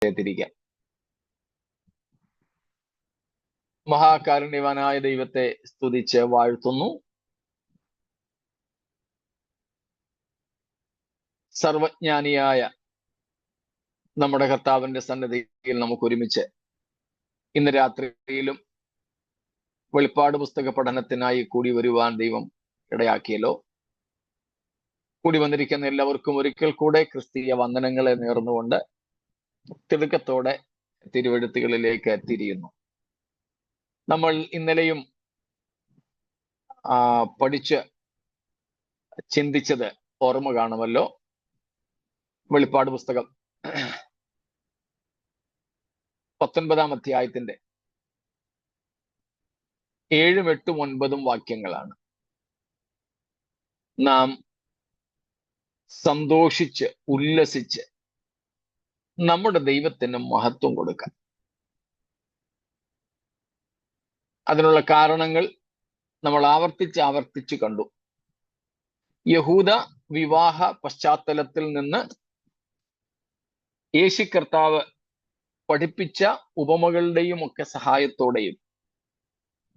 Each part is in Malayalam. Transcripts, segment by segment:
തലകളെ തിരിക്കാം. മഹാകാരുണ്യവാനായ ദൈവത്തെ സ്തുതിച്ച് വാഴ്ത്തുന്നു. സർവജ്ഞാനിയായ നമ്മുടെ കർത്താവിന്റെ സന്നിധിയിൽ നമുക്ക് ഒരുമിച്ച് ഇന്ന് രാത്രിയിലും വെളിപ്പാട് പുസ്തക പഠനത്തിനായി കൂടി വരുവാൻ ദൈവം ഇടയാക്കിയല്ലോ. കൂടി വന്നിരിക്കുന്ന എല്ലാവർക്കും ഒരിക്കൽ കൂടെ ക്രിസ്തീയ വന്ദനങ്ങളെ നേർന്നുകൊണ്ട് തിടുക്കത്തോടെ തിരുവെഴുത്തുകളിലേക്ക് തിരിയുന്നു. നമ്മൾ ഇന്നലെയും പഠിച്ച് ചിന്തിച്ചത് ഓർമ്മ കാണുമല്ലോ. വെളിപ്പാട് പുസ്തകം 19 അധ്യായത്തിന്റെ 7, 8, 9 വാക്യങ്ങളാണ്. നാം സന്തോഷിച്ച് ഉല്ലസിച്ച് നമ്മുടെ ദൈവത്തിന് മഹത്വം കൊടുക്കാൻ. അതിനുള്ള കാരണങ്ങൾ നമ്മൾ ആവർത്തിച്ച് കണ്ടു. യഹൂദ വിവാഹ പശ്ചാത്തലത്തിൽ നിന്ന് യേശു കർത്താവ് പഠിപ്പിച്ച ഉപമകളുടെയും ഒക്കെ സഹായത്തോടെയും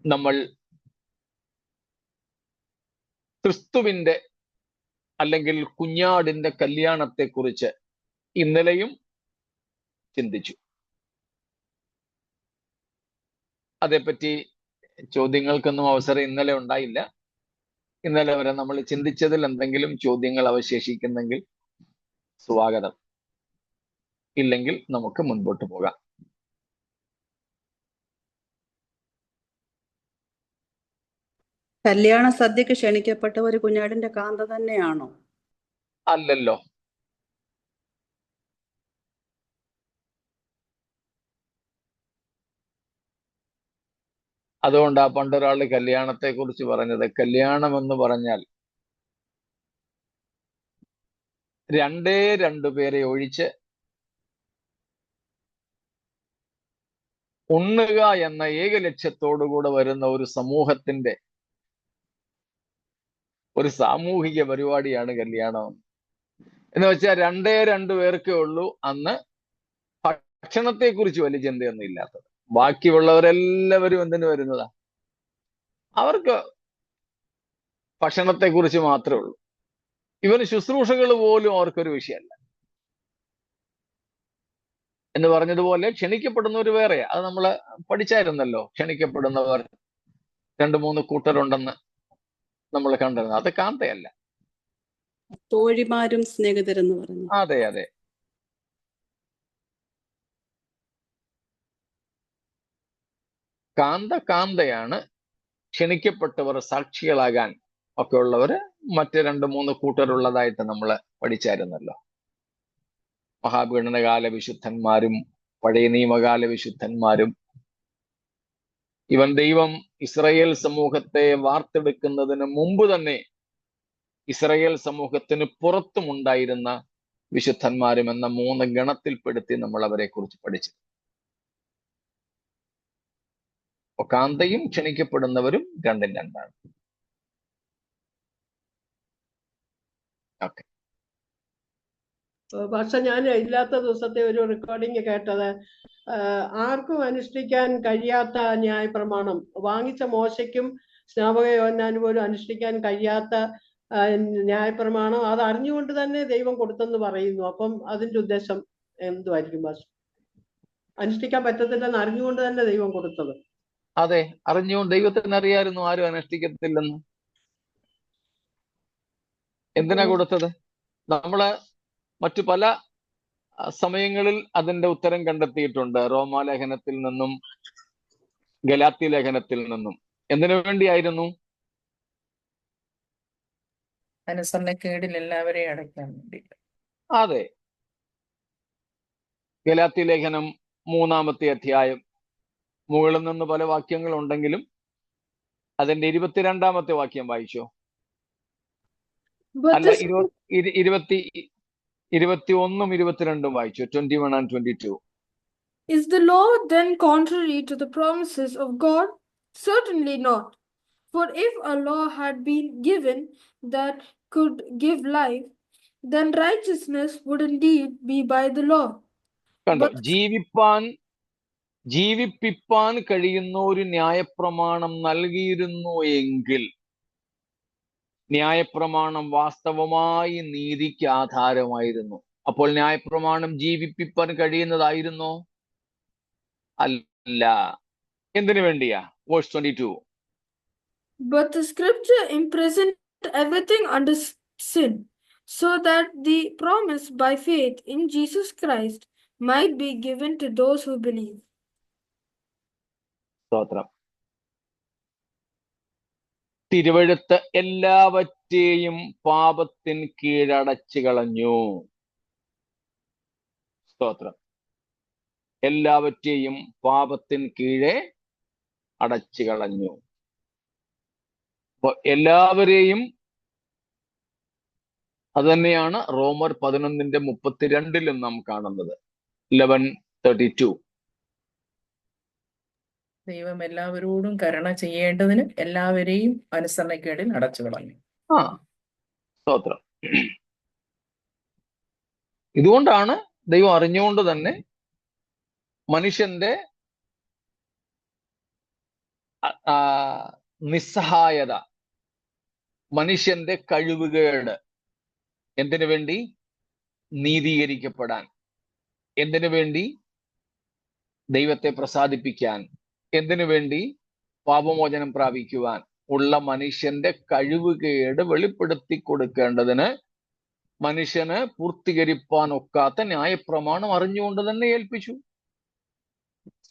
നമ്മൾ ക്രിസ്തുവിന്റെ അല്ലെങ്കിൽ കുഞ്ഞാടിന്റെ കല്യാണത്തെക്കുറിച്ച് ഇന്നലെയും ചിന്തിച്ചു. അതേപ്പറ്റി ചോദ്യങ്ങൾക്കൊന്നും അവസരം ഇന്നലെ ഉണ്ടായില്ല. ഇന്നലെ വരെ നമ്മൾ ചിന്തിച്ചതിൽ എന്തെങ്കിലും ചോദ്യങ്ങൾ അവശേഷിക്കുന്നെങ്കിൽ സ്വാഗതം, ഇല്ലെങ്കിൽ നമുക്ക് മുൻപോട്ട് പോകാം. കല്യാണ സദ്യക്ക് ക്ഷണിക്കപ്പെട്ടവർ കുഞ്ഞാടിന്റെ കാന്ത തന്നെയാണോ? അല്ലല്ലോ. അതുകൊണ്ടാ പണ്ടൊരാള് കല്യാണത്തെ കുറിച്ച് പറഞ്ഞത്, കല്യാണം എന്ന് പറഞ്ഞാൽ 2 പേരെ ഒഴിച്ച് ഉണ്ണുക എന്ന ഏക ലക്ഷ്യത്തോടുകൂടെ വരുന്ന ഒരു സമൂഹത്തിന്റെ ഒരു സാമൂഹിക പരിപാടിയാണ് കല്യാണം. എന്ന് വെച്ചാൽ 2 പേർക്കേ ഉള്ളൂ അന്ന് ഭക്ഷണത്തെ കുറിച്ച് വലിയ ചിന്തയൊന്നും ഇല്ലാത്തത്. ബാക്കിയുള്ളവരെല്ലാവരും എന്തിനു വരുന്നതാ? അവർക്ക് ഭക്ഷണത്തെ കുറിച്ച് മാത്രമേ ഉള്ളൂ. ഇവന് ശുശ്രൂഷകൾ പോലും അവർക്കൊരു വിഷയമല്ല. എന്ന് പറഞ്ഞതുപോലെ ക്ഷണിക്കപ്പെടുന്നവർ വേറെ. അത് നമ്മൾ പഠിച്ചായിരുന്നല്ലോ. ക്ഷണിക്കപ്പെടുന്നവർ 2-3 കൂട്ടരുണ്ടെന്ന് നമ്മൾ കണ്ടിരുന്നു. അത് കാന്തയല്ല, തോഴിമാരും സ്നേഹിതരെന്ന് പറഞ്ഞു. അതെ അതെ. കാന്തയാണ്. ക്ഷണിക്കപ്പെട്ടവർ സാക്ഷികളാകാൻ ഒക്കെ ഉള്ളവര് മറ്റ് 2-3 കൂട്ടരുള്ളതായിട്ട് നമ്മൾ പഠിച്ചായിരുന്നല്ലോ. മഹാപീഡനകാല വിശുദ്ധന്മാരും പഴയ നിയമകാല വിശുദ്ധന്മാരും. ഇവൻ ദൈവം ഇസ്രായേൽ സമൂഹത്തെ വാർത്തെടുക്കുന്നതിന് മുമ്പ് തന്നെ ഇസ്രായേൽ സമൂഹത്തിന് പുറത്തുമുണ്ടായിരുന്ന വിശുദ്ധന്മാരും എന്ന 3 ഗണത്തിൽപ്പെടുത്തി നമ്മൾ അവരെ കുറിച്ച് പഠിച്ചു. കാന്തയും ക്ഷണിക്കപ്പെടുന്നവരും 2-2. ഓക്കെ. പക്ഷെ ഞാൻ ഇല്ലാത്ത ദിവസത്തെ ഒരു റെക്കോർഡിങ് കേട്ടത്, ആർക്കും അനുഷ്ഠിക്കാൻ കഴിയാത്ത ന്യായപ്രമാണം വാങ്ങിച്ച മോശയ്ക്കും സ്നാപക യോഹന്നാനും പോലും അനുഷ്ഠിക്കാൻ കഴിയാത്ത ന്യായപ്രമാണം അത് അറിഞ്ഞുകൊണ്ട് തന്നെ ദൈവം കൊടുത്തെന്ന് പറയുന്നു. അപ്പം അതിന്റെ ഉദ്ദേശം എന്തുമായിരിക്കും? അനുഷ്ഠിക്കാൻ പറ്റത്തില്ലെന്ന് അറിഞ്ഞുകൊണ്ട് തന്നെ ദൈവം കൊടുത്തത്. അതെ, അറിഞ്ഞുകൊണ്ട്. ദൈവത്തിന് അറിയായിരുന്നു ആരും അനുഷ്ഠിക്കത്തില്ലെന്ന്. എന്തിനാ കൊടുത്തത്? നമ്മള് മറ്റു പല സമയങ്ങളിൽ അതിന്റെ ഉത്തരം കണ്ടെത്തിയിട്ടുണ്ട്. റോമാലേഖനത്തിൽ നിന്നും ഗലാത്യ ലേഖനത്തിൽ നിന്നും. എന്തിനു വേണ്ടിയായിരുന്നു? അനുസരണക്കേടിൽ എല്ലാവരെയും അടയ്ക്കാൻ വേണ്ടി. അതെ. ഗലാത്യ ലേഖനം 3-ാമത്തെ അധ്യായം, മുകളിൽ നിന്ന് പല വാക്യങ്ങൾ ഉണ്ടെങ്കിലും അതിന്റെ 22-ാമത്തെ വാക്യം വായിച്ചോ. അല്ല, 21-ഉം 22-ഉം വായിച്ചു. 21 and 22. Is the law then contrary to the promises of God? Certainly not. For if a law had been given that could give life, then righteousness would indeed be by the law. കണ്ടോ, But ജീവിപ്പിപ്പാൻ കഴിയുന്ന ഒരു ന്യായപ്രമാണം നൽകിയിരുന്നു എങ്കിൽ ന്യായപ്രമാണം വാസ്തവമായി നീതിക്ക് ആധാരമായിരുന്നു. അപ്പോൾ ന്യായപ്രമാണം ജീവിപ്പിപ്പാൻ കഴിയുന്നതായിരുന്നോ? അല്ല. എന്തിനു വേണ്ടിയാ? Verse 22. the scripture imprisoned everything under sin, so that the promise by faith in Jesus Christ might be given to those who believe. സ്തോത്രം. തിരുവഴുത്ത് എല്ലാവറ്റെയും പാപത്തിൻ കീഴടച്ചു കളഞ്ഞു. സ്തോത്രം. എല്ലാവറ്റെയും പാപത്തിൻ കീഴെ അടച്ചു കളഞ്ഞു. അപ്പൊ എല്ലാവരെയും, അത് തന്നെയാണ് റോമർ 11:32 നാം കാണുന്നത്. 11:32. ദൈവം എല്ലാവരോടും കരുണ ചെയ്യേണ്ടതിന് എല്ലാവരെയും അനുസരണക്കേടിൽ അടച്ചു കളഞ്ഞു. സ്തോത്രം. ഇതുകൊണ്ടാണ് ദൈവം അറിഞ്ഞുകൊണ്ട് തന്നെ മനുഷ്യന്റെ നിസ്സഹായത, മനുഷ്യന്റെ കഴിവുകേട്, എന്തിനു വേണ്ടി? നീതീകരിക്കപ്പെടാൻ. എന്തിനു വേണ്ടി? ദൈവത്തെ പ്രസാദിപ്പിക്കാൻ. എന്തിനു വേണ്ടി? പാപമോചനം പ്രാപിക്കുവാൻ ഉള്ള മനുഷ്യന്റെ കഴിവുകേട് വെളിപ്പെടുത്തി കൊടുക്കേണ്ടതിന് മനുഷ്യന് പൂർത്തീകരിപ്പാൻ ഒക്കാത്ത ന്യായപ്രമാണം അറിഞ്ഞുകൊണ്ട് തന്നെ ഏൽപ്പിച്ചു.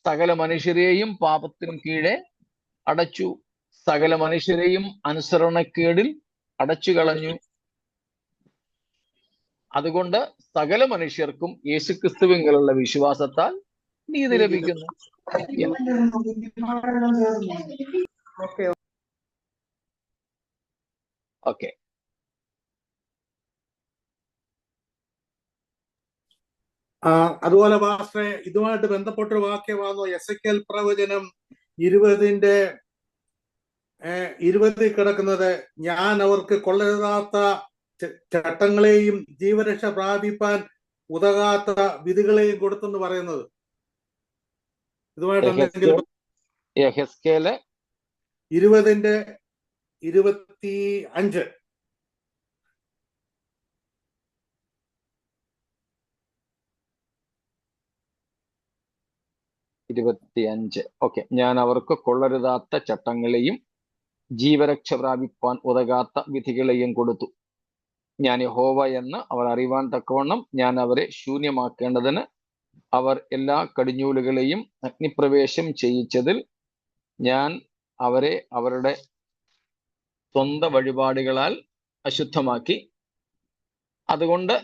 സകല മനുഷ്യരെയും പാപത്തിന് കീഴെ അടച്ചു. സകല മനുഷ്യരെയും അനുസരണക്കേടിൽ അടച്ചു കളഞ്ഞു. അതുകൊണ്ട് സകല മനുഷ്യർക്കും യേശുക്രിസ്തുവിങ്കലുള്ള വിശ്വാസത്താൽ നീതി ലഭിക്കുന്നു. ഓക്കെ. അതുപോലെ പാസ്റ്ററെ, ഇതുമായിട്ട് ബന്ധപ്പെട്ടൊരു വാക്യമാണോ എസെക്കിയേൽ പ്രവചനം 20 കിടക്കുന്നത്? ഞാൻ അവർക്ക് കൊള്ളരുതാത്ത ചട്ടങ്ങളെയും ജീവരക്ഷ പ്രാപിപ്പാൻ ഉതകാത്ത വിധികളെയും കൊടുത്തെന്ന് പറയുന്നത്. ഇതുമായിട്ട് എന്തെങ്കിലും? യെഹെസ്കേല് 20:25. ഓക്കെ. ഞാൻ അവർക്ക് കൊള്ളരുതാത്ത ചട്ടങ്ങളെയും ജീവരക്ഷ പ്രാപിപ്പാൻ ഉതകാത്ത വിധികളെയും കൊടുത്തു. ഞാൻ യഹോവ എന്ന് അവർ അറിവാൻ തക്കവണ്ണം ഞാൻ അവരെ ശൂന്യമാക്കേണ്ടതിന് അവർ എല്ലാ കടിഞ്ഞൂലുകളെയും അഗ്നിപ്രവേശം ചെയ്യിച്ചതിൽ ഞാൻ അവരെ അവരുടെ സ്വന്തം വഴിപാടുകളാൽ അശുദ്ധമാക്കി. അതുകൊണ്ട്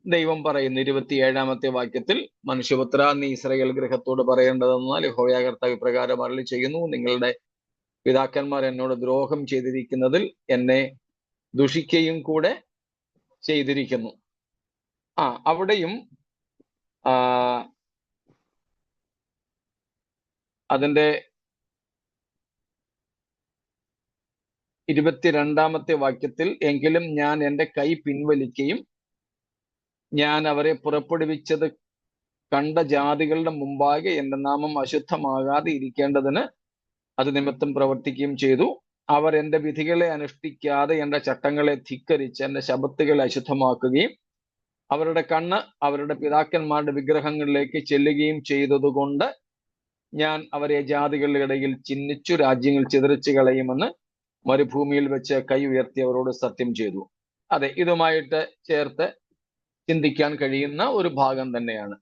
ദൈവം പറയുന്നു 27-ാമത്തെ വാക്യത്തിൽ, മനുഷ്യപുത്ര, നീ ഇസ്രായേൽ ഗൃഹത്തോട് പറയേണ്ടതെന്നാൽ യഹോവ കർത്താവ് ഇപ്രകാരം അരുളി ചെയ്യുന്നു, നിങ്ങളുടെ പിതാക്കന്മാർ എന്നോട് ദ്രോഹം ചെയ്തിരിക്കുന്നതിൽ എന്നെ ദുഷിക്കുകയും കൂടെ ചെയ്തിരിക്കുന്നു. അവിടെയും അതിന്റെ 22-ാമത്തെ വാക്യത്തിൽ, എങ്കിലും ഞാൻ എൻ്റെ കൈ പിൻവലിക്കുകയും ഞാൻ അവരെ പുറപ്പെടുവിച്ചത് കണ്ട ജാതികളുടെ മുമ്പാകെ എൻ്റെ നാമം അശുദ്ധമാകാതെ ഇരിക്കേണ്ടതിന് അത് നിമിത്തം പ്രവർത്തിക്കുകയും ചെയ്തു. അവർ എൻ്റെ വിധികളെ അനുഷ്ഠിക്കാതെ എൻ്റെ ചട്ടങ്ങളെ ധിക്കരിച്ച് എൻ്റെ ശബ്ബത്തുകളെ അശുദ്ധമാക്കുകയും അവരുടെ കണ്ണ് അവരുടെ പിതാക്കന്മാരുടെ വിഗ്രഹങ്ങളിലേക്ക് ചെല്ലുകയും ചെയ്തതുകൊണ്ട് ഞാൻ അവരെ ജാതികളുടെ ഇടയിൽ ചിഹ്നിച്ചു രാജ്യങ്ങൾ ചിതറിച്ചു കളയുമെന്ന് മരുഭൂമിയിൽ വെച്ച് കൈ ഉയർത്തി അവരോട് സത്യം ചെയ്തു. അതെ, ഇതുമായിട്ട് ചേർത്ത് ചിന്തിക്കാൻ കഴിയുന്ന ഒരു ഭാഗം തന്നെയാണ്.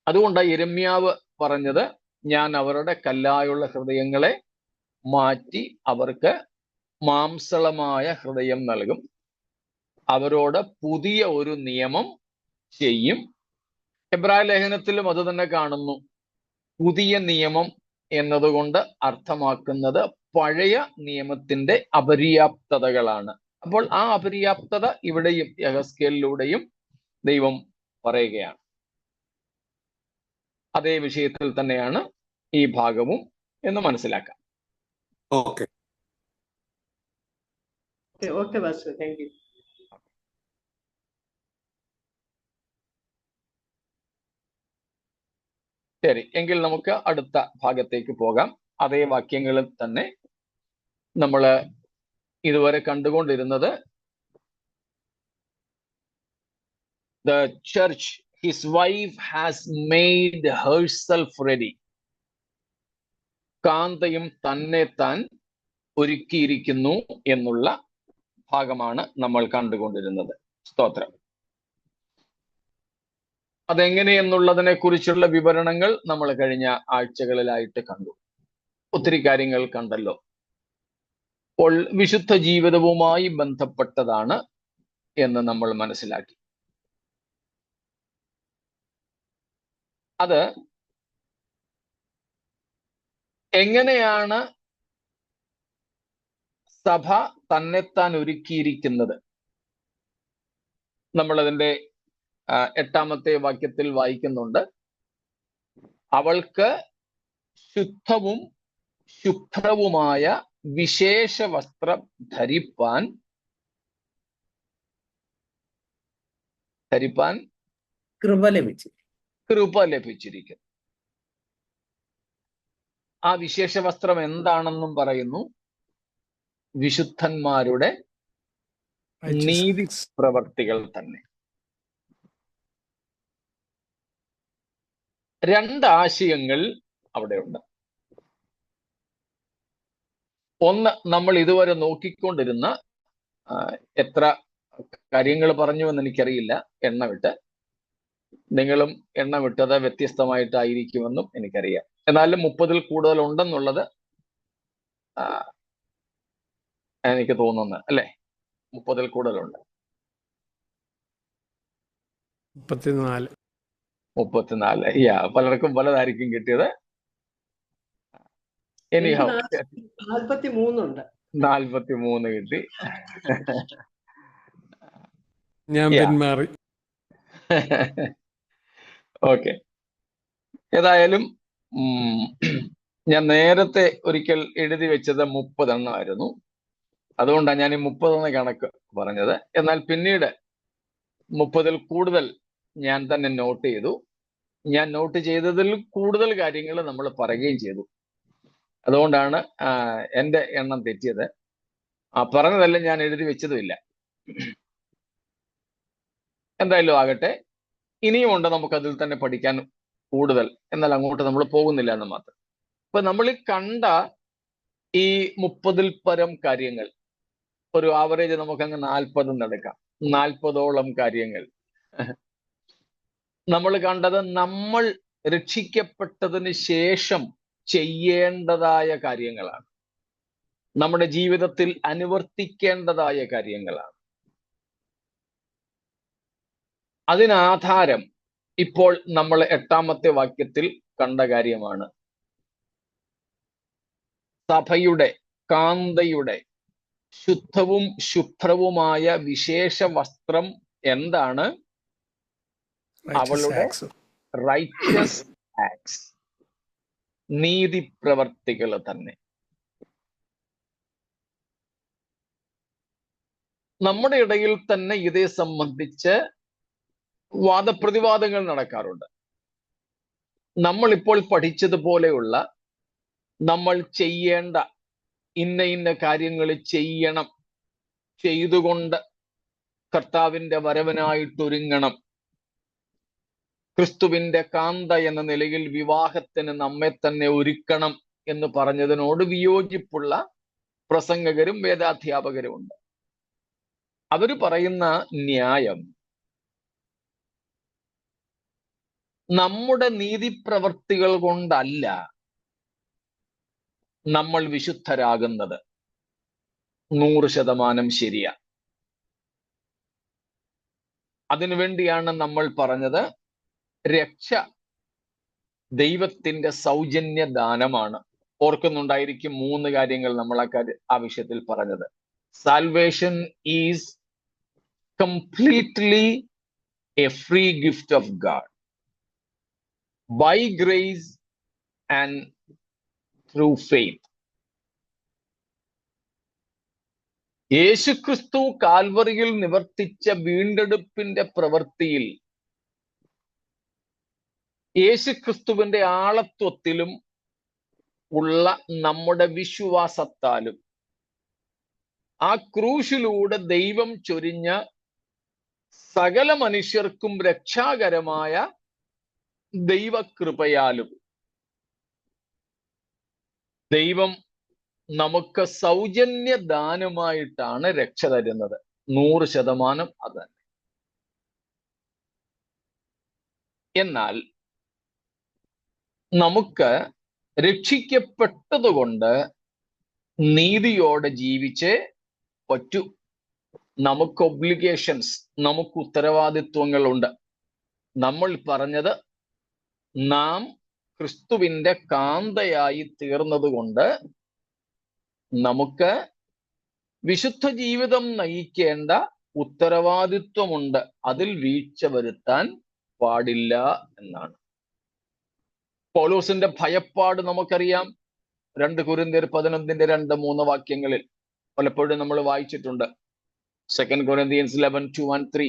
അതുകൊണ്ട് യിരെമ്യാവ് പറഞ്ഞത്, ഞാൻ അവരുടെ കല്ലായുള്ള ഹൃദയങ്ങളെ മാറ്റി അവർക്ക് മാംസളമായ ഹൃദയം നൽകും, അവരോട് പുതിയ ഒരു നിയമം ചെയ്യും. എബ്രായ ലേഖനത്തിലും അത് തന്നെ കാണുന്നു. പുതിയ നിയമം എന്നതുകൊണ്ട് അർത്ഥമാക്കുന്നത് പഴയ നിയമത്തിന്റെ അപര്യാപ്തതകളാണ്. അപ്പോൾ ആ അപര്യാപ്തത ഇവിടെയും യെഹെസ്കേലിലൂടെയും ദൈവം പറയുകയാണ്. അതേ വിഷയത്തിൽ തന്നെയാണ് ഈ ഭാഗവും എന്ന് മനസ്സിലാക്കാം. Okay. Okay pastor, thank you. ശരി, എങ്കിൽ നമുക്ക് അടുത്ത ഭാഗത്തേക്ക് പോകാം. അതേ വാക്യങ്ങളിൽ തന്നെ നമ്മൾ ഇതുവരെ കണ്ടുകൊണ്ടിരുന്നത് the church, his wife has made herself ready. കാന്തയും തന്നെ താൻ ഒരുക്കിയിരിക്കുന്നു എന്നുള്ള ഭാഗമാണ് നമ്മൾ കണ്ടുകൊണ്ടിരുന്നത്. സ്തോത്രം. അതെങ്ങനെയെന്നുള്ളതിനെ കുറിച്ചുള്ള വിവരണങ്ങൾ നമ്മൾ കഴിഞ്ഞ ആഴ്ചകളിലായിട്ട് കണ്ടു. ഒത്തിരി കാര്യങ്ങൾ കണ്ടല്ലോ. അപ്പോൾ വിശുദ്ധ ജീവിതവുമായി ബന്ധപ്പെട്ടതാണ് എന്ന് നമ്മൾ മനസ്സിലാക്കി. അത് എങ്ങനെയാണ് സഭ തന്നെത്താൻ ഒരുക്കിയിരിക്കുന്നത്? നമ്മളതിൻ്റെ 8-ാമത്തെ വാക്യത്തിൽ വായിക്കുന്നുണ്ട്. അവൾക്ക് ശുദ്ധവും ശുഭ്രവുമായ വിശേഷ വസ്ത്രം ധരിപ്പാൻ കൃപ ലഭിച്ചു. കൃപ ലഭിച്ചിരിക്കുന്നു. ആ വിശേഷ വസ്ത്രം എന്താണെന്നും പറയുന്നു. വിശുദ്ധന്മാരുടെ നീതി പ്രവർത്തികൾ തന്നെ. രണ്ടാശയങ്ങൾ അവിടെയുണ്ട്. ഒന്ന്, നമ്മൾ ഇതുവരെ നോക്കിക്കൊണ്ടിരുന്ന, എത്ര കാര്യങ്ങൾ പറഞ്ഞു എന്ന് എനിക്കറിയില്ല, എണ്ണമിട്ട്. നിങ്ങളും എണ്ണമിട്ടത് വ്യത്യസ്തമായിട്ടായിരിക്കുമെന്നും എനിക്കറിയാം. എന്നാലും 30-ൽ കൂടുതൽ ഉണ്ടെന്നുള്ളത് എനിക്ക് തോന്നുന്നത്, അല്ലേ? 30-ൽ കൂടുതലുണ്ട്. 34. പലർക്കും പലതായിരിക്കും കിട്ടിയത്. എനിഹൗ 43 43 കിട്ടി. ഞാൻ പിന്മാറി. ഓക്കെ. ഏതായാലും ഞാൻ നേരത്തെ ഒരിക്കൽ എഴുതി വെച്ചത് 30 എണ്ണമായിരുന്നു. അതുകൊണ്ടാണ് ഞാൻ ഈ 30 കണക്ക് പറഞ്ഞത്. എന്നാൽ പിന്നീട് 30-ൽ കൂടുതൽ ഞാൻ തന്നെ നോട്ട് ചെയ്തു. ഞാൻ നോട്ട് ചെയ്തതിൽ കൂടുതൽ കാര്യങ്ങൾ നമ്മൾ പറയുകയും ചെയ്തു. അതുകൊണ്ടാണ് എൻ്റെ എണ്ണം തെറ്റിയത്. പറഞ്ഞതെല്ലാം ഞാൻ എഴുതി വെച്ചതുമില്ല. എന്തായാലും ആകട്ടെ, ഇനിയും ഉണ്ട് നമുക്കതിൽ തന്നെ പഠിക്കാൻ കൂടുതൽ. എന്നാൽ അങ്ങോട്ട് നമ്മൾ പോകുന്നില്ല എന്ന് മാത്രം. ഇപ്പൊ നമ്മൾ കണ്ട ഈ 30-ൽ പരം കാര്യങ്ങൾ, ഒരു ആവറേജ് നമുക്കങ്ങ് 40 എടുക്കാം. 40ഓളം കാര്യങ്ങൾ നമ്മൾ കണ്ടത് നമ്മൾ രക്ഷിക്കപ്പെട്ടതിന് ശേഷം ചെയ്യേണ്ടതായ കാര്യങ്ങളാണ്. നമ്മുടെ ജീവിതത്തിൽ അനുവർത്തിക്കേണ്ടതായ കാര്യങ്ങളാണ്. അതിനാധാരം ഇപ്പോൾ നമ്മൾ 8-ാമത്തെ വാക്യത്തിൽ കണ്ട കാര്യമാണ്. സഭയുടെ, കാന്തയുടെ ശുദ്ധവും ശുഭ്രവുമായ വിശേഷ വസ്ത്രം എന്താണ്? അവളുടെ റൈറ്റസ് ആക്ട്സ്, നീതി പ്രവർത്തികൾ തന്നെ. നമ്മുടെ ഇടയിൽ തന്നെ ഇതേ സംബന്ധിച്ച് വാദപ്രതിവാദങ്ങൾ നടക്കാറുണ്ട്. നമ്മളിപ്പോൾ പഠിച്ചതുപോലെയുള്ള, നമ്മൾ ചെയ്യേണ്ട ഇന്ന കാര്യങ്ങൾ ചെയ്യണം, ചെയ്തുകൊണ്ട് കർത്താവിൻ്റെ വരവിനായിട്ടൊരുങ്ങണം, ക്രിസ്തുവിന്റെ കാന്ത എന്ന നിലയിൽ വിവാഹത്തിന് നമ്മെ തന്നെ ഒരുക്കണം എന്ന് പറഞ്ഞതിനോട് വിയോജിപ്പുള്ള പ്രസംഗകരും വേദാധ്യാപകരും ഉണ്ട്. അവർ പറയുന്ന ന്യായം, നമ്മുടെ നീതിപ്രവർത്തികൾ കൊണ്ടല്ല നമ്മൾ വിശുദ്ധരാകുന്നത്. 100% ശരിയാ. അതിനുവേണ്ടിയാണ് നമ്മൾ പറഞ്ഞത്, രക്ഷ ദൈവത്തിന്റെ സൗജന്യ ദാനമാണ്. ഓർക്കുന്നുണ്ടായിരിക്കും 3 കാര്യങ്ങൾ നമ്മൾ ആ വിഷയത്തിൽ പറഞ്ഞത്. Salvation is completely a free gift of God by grace and through faith. Yesukristu കാൽവറിയിൽ നിവർത്തിച്ച വീണ്ടെടുപ്പിന്റെ പ്രവൃത്തിയിൽ യേശുക്രിസ്തുവിന്റെ ആളത്വത്തിലും ഉള്ള നമ്മുടെ വിശ്വാസത്താലും ആ ക്രൂശിലൂടെ ദൈവം ചൊരിഞ്ഞ സകല മനുഷ്യർക്കും രക്ഷാകരമായ ദൈവകൃപയാലും ദൈവം നമുക്ക് സൗജന്യ ദാനമായിട്ടാണ് രക്ഷ തരുന്നത്. 100% അത് തന്നെ. എന്നാൽ നമുക്ക് രക്ഷിക്കപ്പെട്ടതുകൊണ്ട് നീതിയോടെ ജീവിച്ചേ പറ്റൂ. നമുക്ക് ഒബ്ലിഗേഷൻസ്, നമുക്ക് ഉത്തരവാദിത്വങ്ങളുണ്ട്. നമ്മൾ പറഞ്ഞത് നാം ക്രിസ്തുവിന്റെ കാന്തയായി തീർന്നതുകൊണ്ട് നമുക്ക് വിശുദ്ധ ജീവിതം നയിക്കേണ്ട ഉത്തരവാദിത്വമുണ്ട്. അതിൽ വീഴ്ച വരുത്താൻ പാടില്ല എന്നാണ്. പൗലോസിന്റെ ഭയപ്പാട് നമുക്കറിയാം. 2 കൊരിന്ത്യർ 11:2-3 വാക്യങ്ങളിൽ പലപ്പോഴും നമ്മൾ വായിച്ചിട്ടുണ്ട്. 2 Corinthians 11:2-3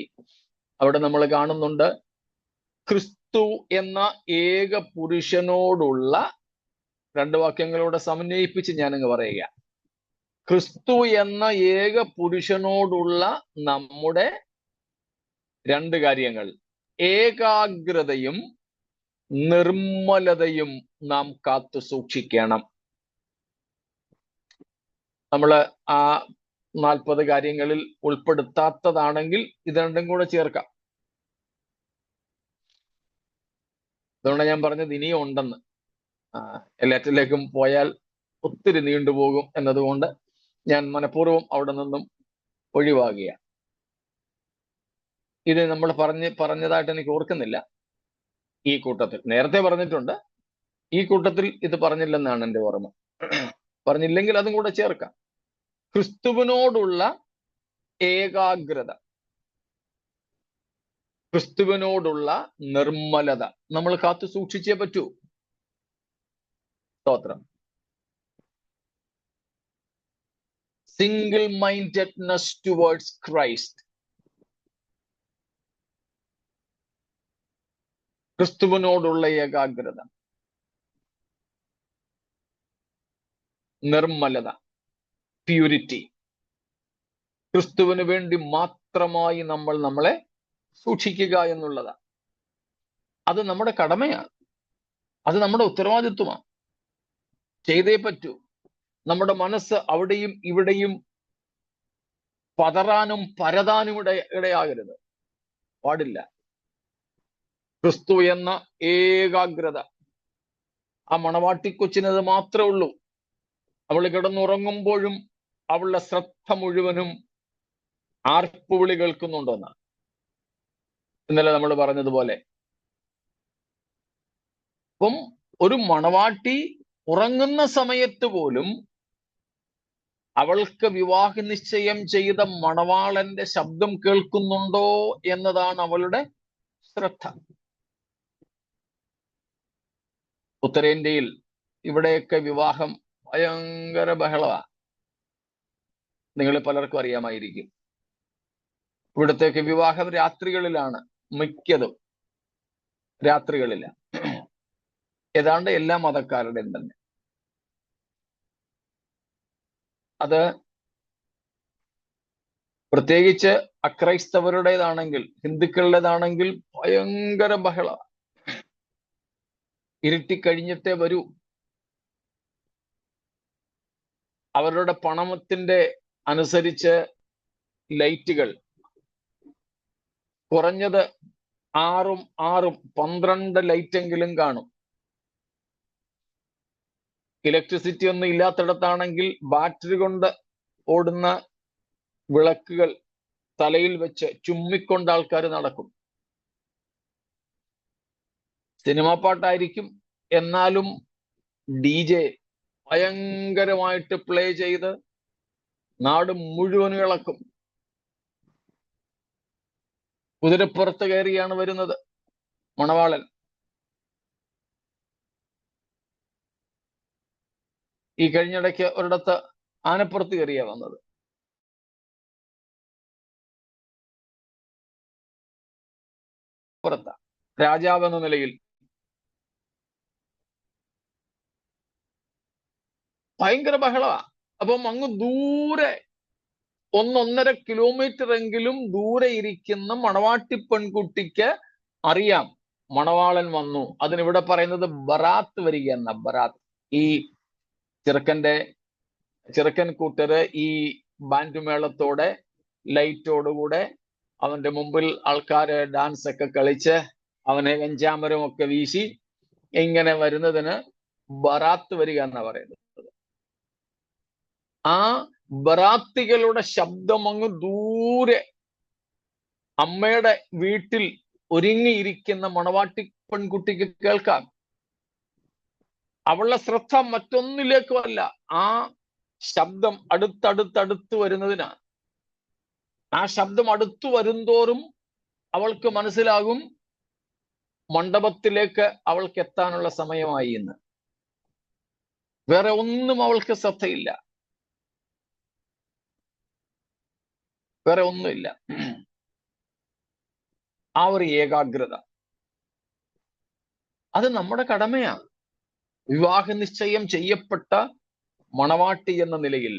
അവിടെ നമ്മൾ കാണുന്നുണ്ട്, ക്രിസ്തു എന്ന ഏക പുരുഷനോടുള്ള 2 വാക്യങ്ങളോടെ സമന്വയിപ്പിച്ച് ഞാനങ്ങ് പറയുക. ക്രിസ്തു എന്ന ഏക പുരുഷനോടുള്ള നമ്മുടെ 2 കാര്യങ്ങൾ, ഏകാഗ്രതയും നിർമ്മലതയും നാം കാത്തു സൂക്ഷിക്കണം. നമ്മൾ ആ 40 കാര്യങ്ങളിൽ ഉൾപ്പെടുത്താത്തതാണെങ്കിൽ ഇത് രണ്ടും കൂടെ ചേർക്കാം. അതുകൊണ്ട് ഞാൻ പറഞ്ഞത് ഇനിയും ഉണ്ടെന്ന്. എല്ലാറ്റിലേക്കും പോയാൽ ഒത്തിരി നീണ്ടുപോകും എന്നതുകൊണ്ട് ഞാൻ മനഃപൂർവ്വം അവിടെ നിന്നും ഒഴിവാകുക. ഇത് നമ്മൾ പറഞ്ഞതായിട്ട് എനിക്ക് ഓർക്കുന്നില്ല. ഈ കൂട്ടത്തിൽ നേരത്തെ പറഞ്ഞിട്ടുണ്ട്, ഈ കൂട്ടത്തിൽ ഇത് പറഞ്ഞില്ലെന്നാണ് എൻ്റെ ഓർമ്മ. പറഞ്ഞില്ലെങ്കിൽ അതും കൂടെ ചേർക്കാം. ക്രിസ്തുവിനോടുള്ള ഏകാഗ്രത, ക്രിസ്തുവിനോടുള്ള നിർമ്മലത നമ്മൾ കാത്തു സൂക്ഷിച്ചേ പറ്റൂ. സ്തോത്രം. സിംഗിൾ മൈൻഡഡ്നെസ് ടുവേർഡ്സ് ക്രൈസ്റ്റ്, ക്രിസ്തുവിനോടുള്ള ഏകാഗ്രത, നിർമ്മലത, പ്യൂരിറ്റി, ക്രിസ്തുവിന് വേണ്ടി മാത്രമായി നമ്മൾ നമ്മളെ സൂക്ഷിക്കുക എന്നുള്ളതാണ്. അത് നമ്മുടെ കടമയാണ്, അത് നമ്മുടെ ഉത്തരവാദിത്വമാണ്. ചെയ്തേ പറ്റൂ. നമ്മുടെ മനസ്സ് അവിടെയും ഇവിടെയും പതറാനും പരതാനും ഇടയാകരുത്, പാടില്ല. ക്രിസ്തു എന്ന ഏകാഗ്രത ആ മണവാട്ടിക്കൊച്ചിനത് മാത്രമേ ഉള്ളൂ. അവൾ കിടന്നുറങ്ങുമ്പോഴും അവളുടെ ശ്രദ്ധ മുഴുവനും ആർപ്പുവിളി കേൾക്കുന്നുണ്ടെന്നാണ് ഇന്നലെ നമ്മൾ പറഞ്ഞതുപോലെ. അപ്പം ഒരു മണവാട്ടി ഉറങ്ങുന്ന സമയത്ത് പോലും അവൾക്ക് വിവാഹ നിശ്ചയം ചെയ്ത മണവാളന്റെ ശബ്ദം കേൾക്കുന്നുണ്ടോ എന്നതാണ് അവളുടെ ശ്രദ്ധ. ഉത്തരേന്ത്യയിൽ ഇവിടെയൊക്കെ വിവാഹം ഭയങ്കര ബഹളമാണ്. നിങ്ങൾ പലർക്കും അറിയാമായിരിക്കും. ഇവിടത്തേക്ക് വിവാഹം രാത്രികളിലാണ്, മിക്കതും രാത്രികളിലാണ്. ഏതാണ്ട് എല്ലാ മതക്കാരുടെയും തന്നെ. അത് പ്രത്യേകിച്ച് അക്രൈസ്തവരുടേതാണെങ്കിൽ, ഹിന്ദുക്കളുടേതാണെങ്കിൽ ഭയങ്കര ബഹളമാണ്. ഇരുട്ടിക്കഴിഞ്ഞിട്ടേ വരൂ. അവരുടെ പണത്തിന്റെ അനുസരിച്ച് ലൈറ്റുകൾ കുറഞ്ഞത് 6-12 ലൈറ്റെങ്കിലും കാണും. ഇലക്ട്രിസിറ്റി ഒന്നും ഇല്ലാത്തിടത്താണെങ്കിൽ ബാറ്ററി കൊണ്ട് ഓടുന്ന വിളക്കുകൾ തലയിൽ വെച്ച് ചുമ്മിക്കൊണ്ട് ആൾക്കാർ നടക്കും. സിനിമാ പാട്ടായിരിക്കും, എന്നാലും DJ ഭയങ്കരമായിട്ട് പ്ലേ ചെയ്ത് നാട് മുഴുവനും ഇളക്കും. കുതിരപ്പുറത്ത് കയറിയാണ് വരുന്നത് മണവാളൻ. ഈ കഴിഞ്ഞിടയ്ക്ക് ഒരിടത്ത് ആനപ്പുറത്ത് കയറിയാ വന്നത്. പുറത്ത രാജാവ് എന്ന നിലയിൽ ഭയങ്കര ബഹളമാ. അപ്പം അങ്ങ് ദൂരെ 1-1.5 കിലോമീറ്റർ എങ്കിലും ദൂരെ ഇരിക്കുന്ന മണവാട്ടി പെൺകുട്ടിക്ക് അറിയാം മണവാളൻ വന്നു. അതിനിവിടെ പറയുന്നത് ബറാത്ത് വരിക എന്ന. ബറാത്ത്, ഈ ചെറുക്കൻ കൂട്ടര് ഈ ബാൻഡ് മേളത്തോടെ ലൈറ്റോടുകൂടെ അവന്റെ മുമ്പിൽ ആൾക്കാര് ഡാൻസ് ഒക്കെ കളിച്ച് അവനെ വെഞ്ചാമരം ഒക്കെ വീശി ഇങ്ങനെ വരുന്നതിന് ബറാത്ത് വരിക എന്നാ പറയുന്നത്. ആ ബറാത്തികളുടെ ശബ്ദം അങ്ങ് ദൂരെ അമ്മയുടെ വീട്ടിൽ ഒരുങ്ങിയിരിക്കുന്ന മണവാട്ടി പെൺകുട്ടിക്ക് കേൾക്കാം. അവളുടെ ശ്രദ്ധ മറ്റൊന്നിലേക്കുമല്ല, ആ ശബ്ദം അടുത്തടുത്തടുത്ത് വരുന്നതിനാണ്. ആ ശബ്ദം അടുത്തു വരുംതോറും അവൾക്ക് മനസ്സിലാകും മണ്ഡപത്തിലേക്ക് അവൾക്ക് എത്താനുള്ള സമയമായി എന്ന്. വേറെ ഒന്നും അവൾക്ക് ശ്രദ്ധയില്ല, വേറെ ഒന്നുമില്ല. ആ ഒരു ഏകാഗ്രത അത് നമ്മുടെ കടമയാണ്. വിവാഹ നിശ്ചയം ചെയ്യപ്പെട്ട മണവാട്ടി എന്ന നിലയിൽ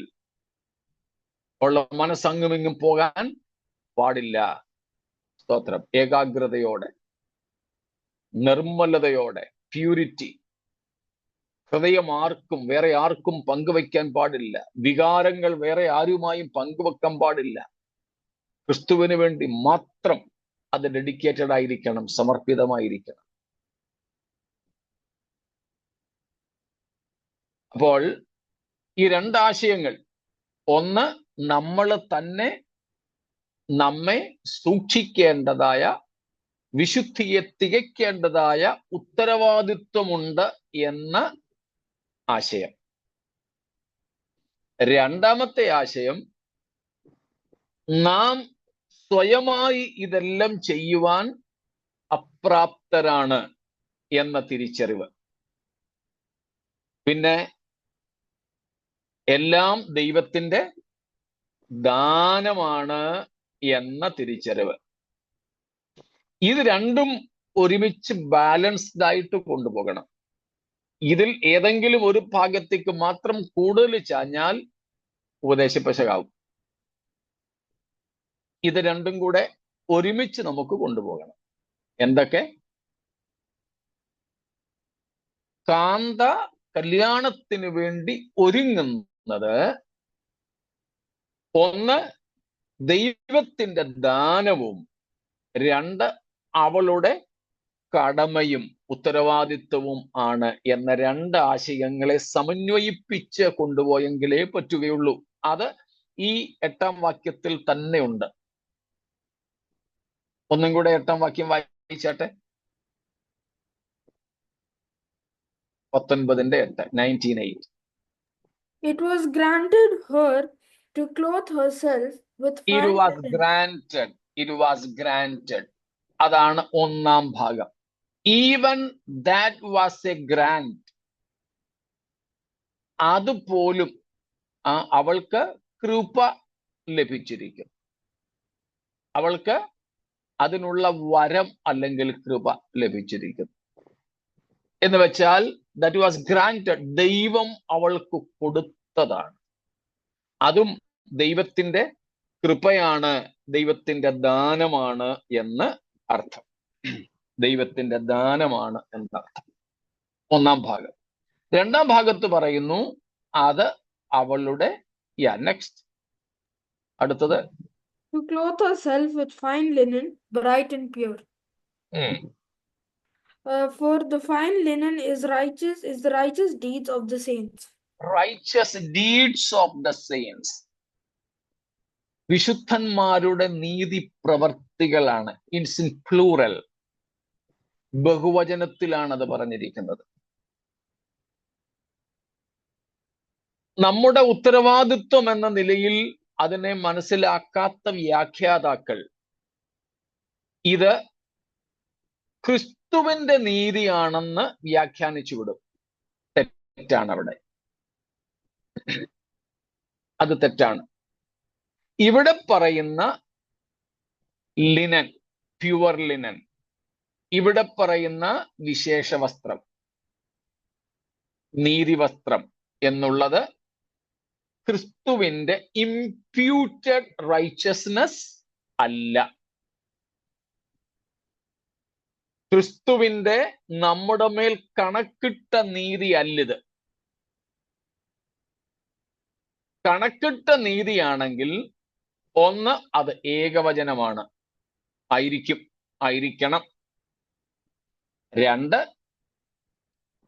ഉള്ള മനസ്സങ്ങുമിങ്ങും പോകാൻ പാടില്ല. സ്തോത്രം. ഏകാഗ്രതയോടെ, നിർമ്മലതയോടെ, പ്യൂരിറ്റി. ഹൃദയം വേറെ ആർക്കും പങ്കുവെക്കാൻ പാടില്ല. വികാരങ്ങൾ വേറെ ആരുമായും പങ്കുവെക്കാൻ പാടില്ല. ക്രിസ്തുവിന് വേണ്ടി മാത്രം അത് ഡെഡിക്കേറ്റഡ് ആയിരിക്കണം, സമർപ്പിതമായിരിക്കണം. അപ്പോൾ ഈ രണ്ടാശയങ്ങൾ, ഒന്ന് നമ്മൾ തന്നെ നമ്മെ സൂക്ഷിക്കേണ്ടതായ, വിശുദ്ധിയെ തികയ്ക്കേണ്ടതായ ഉത്തരവാദിത്വമുണ്ട് എന്ന ആശയം. രണ്ടാമത്തെ ആശയം, നാം സ്വയമായി ഇതെല്ലാം ചെയ്യുവാൻ അപ്രാപ്തരാണ് എന്ന തിരിച്ചറിവ്. പിന്നെ എല്ലാം ദൈവത്തിന്റെ ദാനമാണ് എന്ന തിരിച്ചറിവ്. ഇത് രണ്ടും ഒരുമിച്ച് ബാലൻസ്ഡ് ആയിട്ട് കൊണ്ടുപോകണം. ഇതിൽ ഏതെങ്കിലും ഒരു ഭാഗത്തേക്ക് മാത്രം കൂടുതൽ ചാഞ്ഞാൽ ഉപദേശപശകാവും. ഇത് രണ്ടും കൂടെ ഒരുമിച്ച് നമുക്ക് കൊണ്ടുപോകണം. എന്തൊക്കെ? കാന്ത കല്യാണത്തിന് വേണ്ടി ഒരുങ്ങുന്നത്, ഒന്ന് ദൈവത്തിന്റെ ദാനവും, രണ്ട് അവളുടെ കടമയും ഉത്തരവാദിത്വവും ആണ് എന്ന രണ്ട് ആശയങ്ങളെ സമന്വയിപ്പിച്ച് കൊണ്ടുപോയെങ്കിലേ പറ്റുകയുള്ളൂ. അത് ഈ 8-ാം വാക്യത്തിൽ തന്നെ ഉണ്ട്. ഒന്നും കൂടെ 8-ാം വാക്യം വായിച്ചാട്ടെ. 19:8, 19:8. It was granted her to clothe herself with It fine was linen. granted. It was granted. അതാണ് 1-ാം ഭാഗം. Even that was a grant. അതുപോലും അവൾക്ക് കൃപ ലഭിച്ചിരിക്കും. അവൾക്ക് അതിനുള്ള വരം അല്ലെങ്കിൽ കൃപ ലഭിച്ചിരിക്കും. എന്ന് വെച്ചാൽ that was granted. ദൈവം അവൾക്ക് കൊടുത്തതാണ്. അതും ദൈവത്തിന്റെ കൃപയാണ്, ദൈവത്തിന്റെ ദാനമാണ് എന്ന് അർത്ഥം. ദൈവത്തിന്റെ ദാനമാണ് എന്നർത്ഥം. 1-ാം ഭാഗം. 2-ാം ഭാഗത്ത് പറയുന്നു അത് അവളുടെ നെക്സ്റ്റ് അടുത്തത്, To clothe herself with fine linen, bright and pure. For the fine linen is the righteous deeds of the saints. righteous deeds of the saints. വിശുദ്ധന്മാരുടെ നീതി പ്രവർത്തികളാണ്. ഇറ്റ്സ് ഇൻ പ്ലൂറൽ, ബഹുവചനത്തിലാണ് അത് പറഞ്ഞിരിക്കുന്നത്. നമ്മുടെ ഉത്തരവാദിത്വം എന്ന നിലയിൽ അതിനെ മനസ്സിലാക്കാത്ത വ്യാഖ്യാതാക്കൾ ഇത് ക്രിസ്തുവിന്റെ നീതിയാണെന്ന് വ്യാഖ്യാനിച്ചു വിടും. തെറ്റാണ് അവിടെ, അത് തെറ്റാണ്. ഇവിടെ പറയുന്ന ലിനൻ, പ്യുവർ ലിനൻ, ഇവിടെ പറയുന്ന വിശേഷ വസ്ത്രം, നീതിവസ്ത്രം, എന്നുള്ളത് ക്രിസ്തുവിന്റെ ഇംപ്യൂട്ടഡ് റൈച്ചസ്നെസ് അല്ല. ക്രിസ്തുവിന്റെ നമ്മുടെ മേൽ കണക്കിട്ട നീതി അല്ലിത്. കണക്കിട്ട നീതിയാണെങ്കിൽ ഒന്ന്, അത് ഏകവചനമാണ്, ആയിരിക്കണം. രണ്ട്,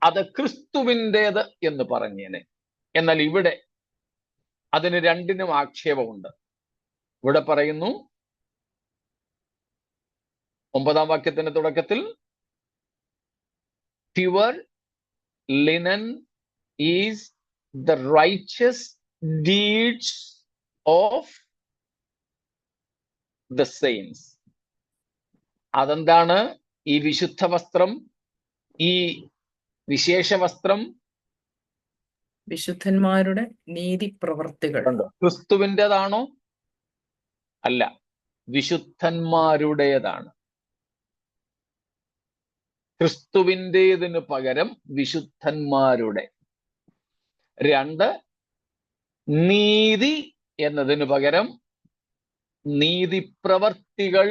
അത് ക്രിസ്തുവിൻ്റേത് എന്ന് പറഞ്ഞേനെ. എന്നാൽ ഇവിടെ അതിന് രണ്ടിനും ആക്ഷേപമുണ്ട്. ഇവിടെ പറയുന്നു 9-ാം വാക്യത്തിന്റെ തുടക്കത്തിൽ, pure linen is the righteous deeds of the saints. അതെന്താണ് ഈ വിശുദ്ധ വസ്ത്രം, ഈ വിശേഷ വസ്ത്രം? വിശുദ്ധന്മാരുടെ നീതി പ്രവർത്തികൾ. ക്രിസ്തുവിൻ്റെതാണോ? അല്ല, വിശുദ്ധന്മാരുടേതാണ്. ക്രിസ്തുവിൻ്റേതിന് പകരം വിശുദ്ധന്മാരുടെ. രണ്ട്, നീതി എന്നതിന് പകരം നീതി പ്രവർത്തികൾ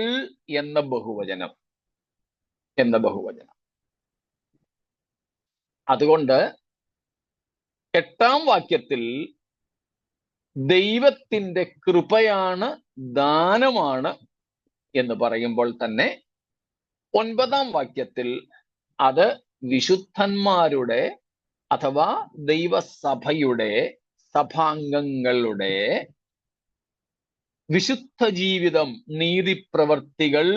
എന്ന ബഹുവചനം. അതുകൊണ്ട് 8-ാം വാക്യത്തിൽ ദൈവത്തിന്റെ കൃപയാണ്, ദാനമാണ് എന്ന് പറയുമ്പോൾ തന്നെ 9-ാം വാക്യത്തിൽ അത് വിശുദ്ധന്മാരുടെ അഥവാ ദൈവസഭയുടെ, സഭാംഗങ്ങളുടെ വിശുദ്ധ ജീവിതം, നീതിപ്രവർത്തികൾ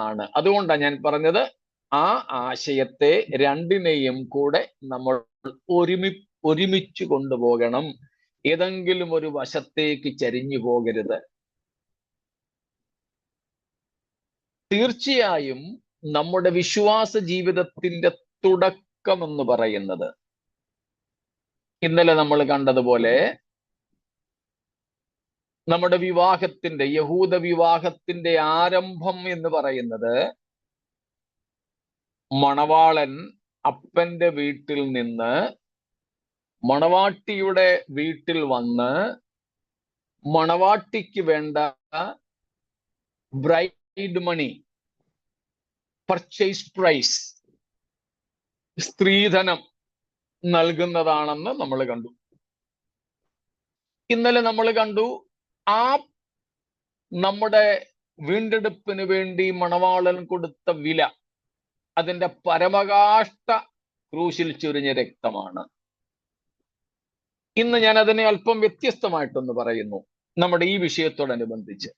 ആണ്. അതുകൊണ്ടാണ് ഞാൻ പറഞ്ഞത്, ആ ആശയത്തെ രണ്ടിനെയും കൂടെ നമ്മൾ ഒരുമിച്ച് കൊണ്ടുപോകണം. ഏതെങ്കിലും ഒരു വശത്തേക്ക് ചരിഞ്ഞു പോകരുത്. തീർച്ചയായും നമ്മുടെ വിശ്വാസ ജീവിതത്തിന്റെ തുടക്കം എന്ന് പറയുന്നത്, ഇന്നലെ നമ്മൾ കണ്ടതുപോലെ, നമ്മുടെ വിവാഹത്തിന്റെ, യഹൂദ വിവാഹത്തിന്റെ ആരംഭം എന്ന് പറയുന്നത് മണവാളൻ അപ്പന്റെ വീട്ടിൽ നിന്ന് മണവാട്ടിയുടെ വീട്ടിൽ വന്ന് മണവാട്ടിക്ക് വേണ്ട ബ്രൈഡ് മണി, പർച്ചേസ് പ്രൈസ്, സ്ത്രീധനം നൽകുന്നതാണെന്ന് നമ്മൾ കണ്ടു. ഇന്നലെ നമ്മൾ കണ്ടു, ആ നമ്മുടെ വീണ്ടെടുപ്പിന് വേണ്ടി മണവാളൻ കൊടുത്ത വില, അതിന്റെ പരമകാഷ്ഠ ക്രൂശിൽ ചൊരിഞ്ഞ രക്തമാണ്. ഇന്ന് ഞാൻ അതിനെ അല്പം വ്യത്യസ്തമായിട്ടൊന്ന് പറയുന്നു. നമ്മുടെ ഈ വിഷയത്തോടനുബന്ധിച്ച്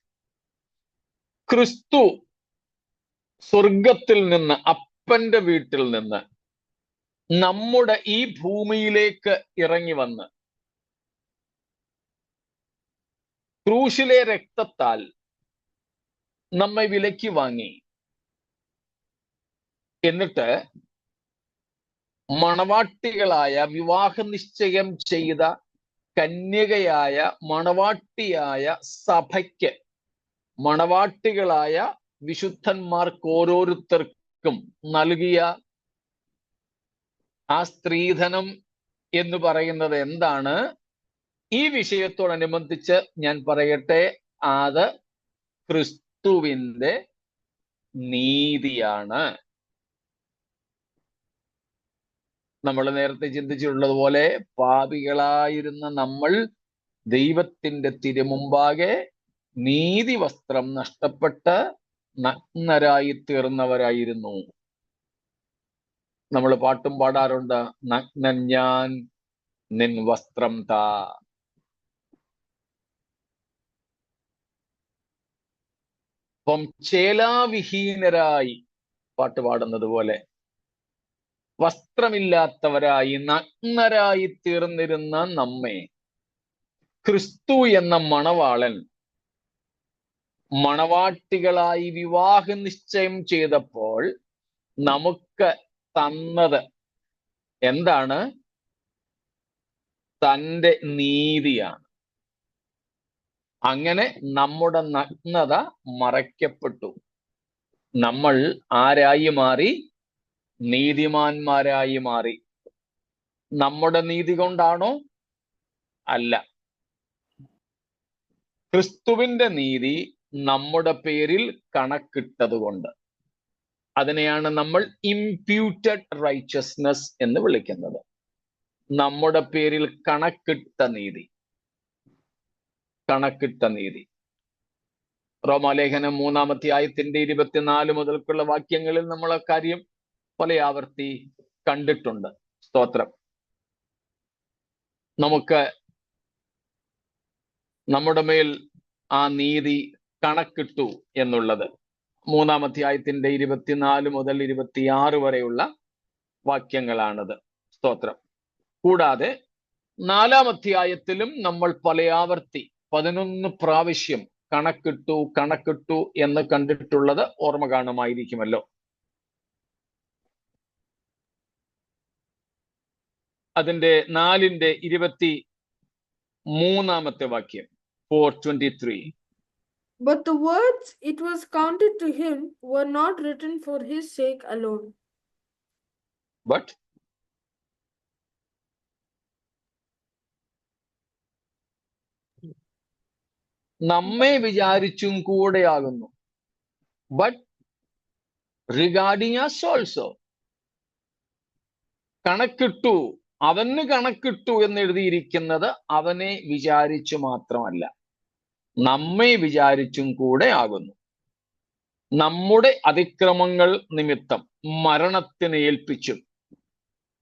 ക്രിസ്തു സ്വർഗത്തിൽ നിന്ന്, അപ്പന്റെ വീട്ടിൽ നിന്ന് നമ്മുടെ ഈ ഭൂമിയിലേക്ക് ഇറങ്ങി വന്ന് ക്രൂശിലെ രക്തത്താൽ നമ്മെ വിലയ്ക്ക് വാങ്ങി. എന്നിട്ട് മണവാട്ടികളായ, വിവാഹ നിശ്ചയം ചെയ്ത കന്യകയായ, മണവാട്ടിയായ സഭയ്ക്ക്, മണവാട്ടികളായ വിശുദ്ധന്മാർക്ക് ഓരോരുത്തർക്കും നൽകിയ ആ സ്ത്രീധനം എന്ന് പറയുന്നത് എന്താണ്? ഈ വിഷയത്തോടനുബന്ധിച്ച് ഞാൻ പറയട്ടെ, അത് ക്രിസ്തുവിന്റെ നീതിയാണ്. നമ്മൾ നേരത്തെ ചിന്തിച്ചിട്ടുള്ളതുപോലെ, പാപികളായിരുന്ന നമ്മൾ ദൈവത്തിന്റെ തിരുമുമ്പാകെ നീതി വസ്ത്രം നഷ്ടപ്പെട്ട് നഗ്നരായി തീർന്നവരായിരുന്നു. നമ്മൾ പാട്ടും പാടാറുണ്ട്, നഗ്നൻ ഞാൻ നിൻ വസ്ത്രം താ. അപ്പം ചേലാവിഹീനരായി പാട്ട് പാടുന്നത് പോലെ വസ്ത്രമില്ലാത്തവരായി, നഗ്നരായി തീർന്നിരുന്ന നമ്മെ ക്രിസ്തു എന്ന മണവാളൻ മണവാട്ടികളായി വിവാഹ നിശ്ചയം ചെയ്തപ്പോൾ നമുക്ക് തന്നത് എന്താണ്? തൻ്റെ നീതിയാണ്. അങ്ങനെ നമ്മുടെ നഗ്നത മറയ്ക്കപ്പെട്ടു. നമ്മൾ ആരായി മാറി? നീതിമാന്മാരായി മാറി. നമ്മുടെ നീതി കൊണ്ടാണോ? അല്ല. ക്രിസ്തുവിന്റെ നീതി നമ്മുടെ പേരിൽ കണക്കിട്ടതുകൊണ്ട് അതിനെയാണ് നമ്മൾ ഇംപ്യൂട്ടഡ് റൈച്ചസ്നെസ് എന്ന് വിളിക്കുന്നത്. നമ്മുടെ പേരിൽ കണക്കിട്ട നീതി. റോമാലേഖനം 3-ാം അധ്യായത്തിന്റെ 24 മുതൽക്കുള്ള വാക്യങ്ങളിൽ നമ്മൾ ആ കാര്യം പല ആവർത്തി കണ്ടിട്ടുണ്ട്. സ്തോത്രം. നമുക്ക് നമ്മുടെ മേൽ ആ നീതി കണക്കിട്ടു എന്നുള്ളത് 3-ാം അധ്യായത്തിന്റെ 24 മുതൽ 26 വരെയുള്ള വാക്യങ്ങളാണത്. സ്തോത്രം. കൂടാതെ 4-ാം അധ്യായത്തിലും നമ്മൾ പല ആവർത്തി 11 പ്രാവശ്യം കണക്കിട്ടു എന്ന് കണ്ടിട്ടുള്ളത് ഓർമ്മ കാണുമായിരിക്കുമല്ലോ. അതിന്റെ 4-ന്റെ 23-ാമത്തെ വാക്യം 4:23. But the words it was counted to him were not written for his sake alone. But നമ്മെ വിചാരിച്ചും കൂടെയാകുന്നു. But regarding us also. കണക്കിട്ടു, അവന് കണക്കിട്ടു എന്ന് എഴുതിയിരിക്കുന്നത് അവനെ വിചാരിച്ചു മാത്രമല്ല, നമ്മെ വിചാരിച്ചും കൂടെ ആകുന്നു. നമ്മുടെ അതിക്രമങ്ങൾ നിമിത്തം മരണത്തിന് ഏൽപ്പിച്ചും.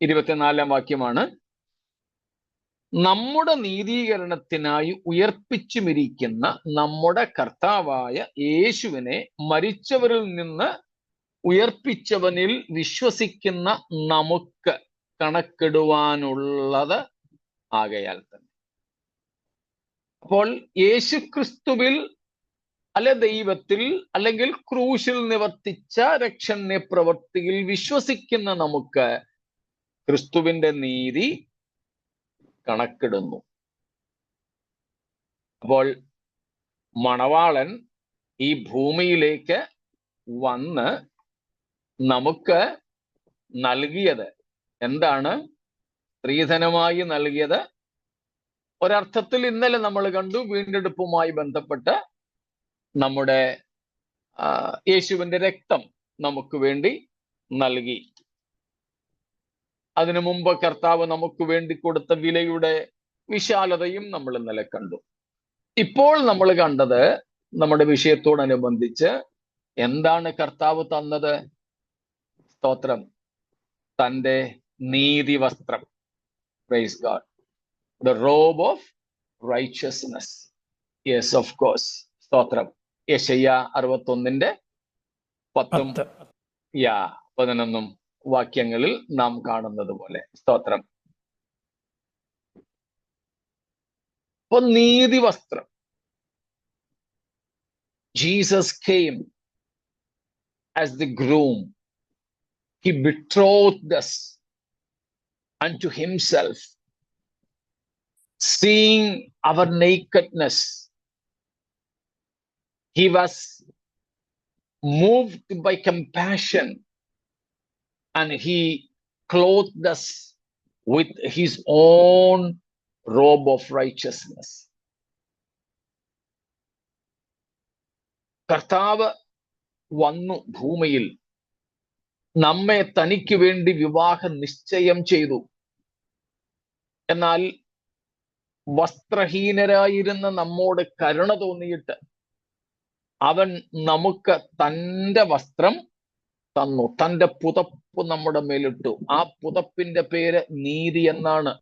24-ാം വാക്യമാണ്. നമ്മുടെ നീതീകരണത്തിനായി ഉയർപ്പിച്ചുമിരിക്കുന്ന നമ്മുടെ കർത്താവായ യേശുവിനെ മരിച്ചവരിൽ നിന്ന് ഉയർപ്പിച്ചവനിൽ വിശ്വസിക്കുന്ന നമുക്ക് കണക്കിടുവാനുള്ളത് ആകയാൽ തന്നെ. അപ്പോൾ യേശുക്രിസ്തുവിൽ ദൈവത്തിൽ അല്ലെങ്കിൽ ക്രൂശിൽ നിവർത്തിച്ച രക്ഷണ്യ പ്രവൃത്തിയിൽ വിശ്വസിക്കുന്ന നമുക്ക് ക്രിസ്തുവിന്റെ നീതി കണക്കിടുന്നു. അപ്പോൾ മണവാളൻ ഈ ഭൂമിയിലേക്ക് വന്ന് നമുക്ക് നൽകിയത് എന്താണ്? സ്ത്രീധനമായി നൽകിയത്. ഒരർത്ഥത്തിൽ ഇന്നലെ നമ്മൾ കണ്ടു, വീണ്ടെടുപ്പുമായി ബന്ധപ്പെട്ട് നമ്മുടെ യേശുവിന്റെ രക്തം നമുക്ക് വേണ്ടി നൽകി. അതിനു മുമ്പ് കർത്താവ് നമുക്ക് വേണ്ടി കൊടുത്ത വിലയുടെ വിശാലതയും നമ്മൾ ഇന്നലെ കണ്ടു. ഇപ്പോൾ നമ്മൾ കണ്ടത് നമ്മുടെ വിഷയത്തോടനുബന്ധിച്ച് എന്താണ് കർത്താവ് തന്നത്? സ്തോത്രം. തൻ്റെ നീതി വസ്ത്രം. Praise God. The robe of righteousness. Yes, of course. സ്തോത്രം. യെശയ്യാ 61-ന്റെ 11 വാക്യങ്ങളിൽ നാം കാണുന്നത് പോലെ. സ്തോത്രം. അപ്പൊ നീതി വസ്ത്രം. Jesus came as the groom. He betrothed us unto himself, seeing our nakedness. He was moved by compassion and he clothed us with his own robe of righteousness. കർത്താവ് വന്നു ഭൂമിയിൽ, നമ്മെ തനിക്ക് വേണ്ടി വിവാഹ നിശ്ചയം ചെയ്തു. എന്നാൽ വസ്ത്രഹീനരായിരുന്ന നമ്മോട് കരുണ തോന്നിയിട്ട് അവൻ നമുക്ക് തൻ്റെ വസ്ത്രം തന്നു, തൻ്റെ പുതപ്പ് നമ്മുടെ മേലിട്ടു. ആ പുതപ്പിന്റെ പേര് നീതി എന്നാണ്.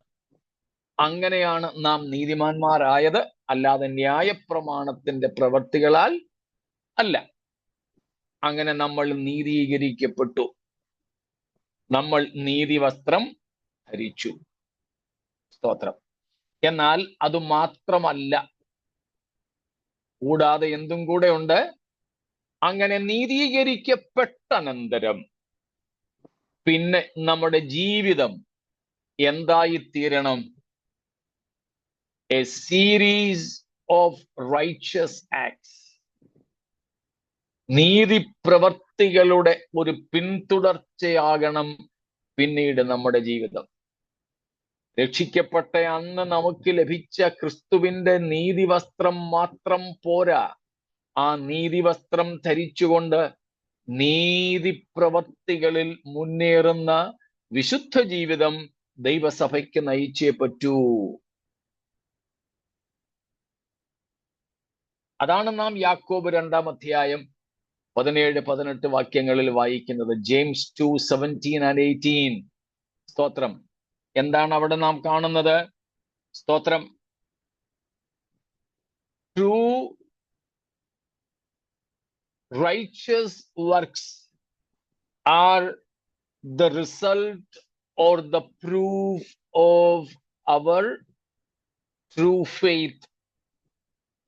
അങ്ങനെയാണ് നാം നീതിമാന്മാരായത്, അല്ലാതെ ന്യായപ്രമാണത്തിന്റെ പ്രവർത്തികളാൽ അല്ല. അങ്ങനെ നമ്മൾ നീതീകരിക്കപ്പെട്ടു. നമ്മൾ നീതി വസ്ത്രം ധരിച്ചു. സ്തോത്രം. എന്നാൽ അത് മാത്രമല്ല, കൂടാതെ എന്തും കൂടെ ഉണ്ട്. അങ്ങനെ നീതീകരിക്കപ്പെട്ട അനന്തരം പിന്നെ നമ്മുടെ ജീവിതം എന്തായിത്തീരണം? A series of righteous acts. നീതി പ്രവർത്തികളുടെ ഒരു പിന്തുടർച്ചയാകണം പിന്നീട് നമ്മുടെ ജീവിതം. രക്ഷിക്കപ്പെട്ട അന്ന് നമുക്ക് ലഭിച്ച ക്രിസ്തുവിന്റെ നീതിവസ്ത്രം മാത്രം പോരാ. ആ നീതിവസ്ത്രം ധരിച്ചുകൊണ്ട് നീതിപ്രവർത്തികളിൽ മുന്നേറുന്ന വിശുദ്ധ ജീവിതം ദൈവസഭയ്ക്ക് നയിച്ചേ പറ്റൂ. അതാണ് നാം യാക്കോബ് 2-ാം അധ്യായം 17-18 വാക്യങ്ങളിൽ വായിക്കുന്നത്. James 2:17 and 18. സ്തോത്രം. എന്താണ് അവിടെ നാം കാണുന്നത്? സ്തോത്രം. True righteous works are the result or the proof of our true faith.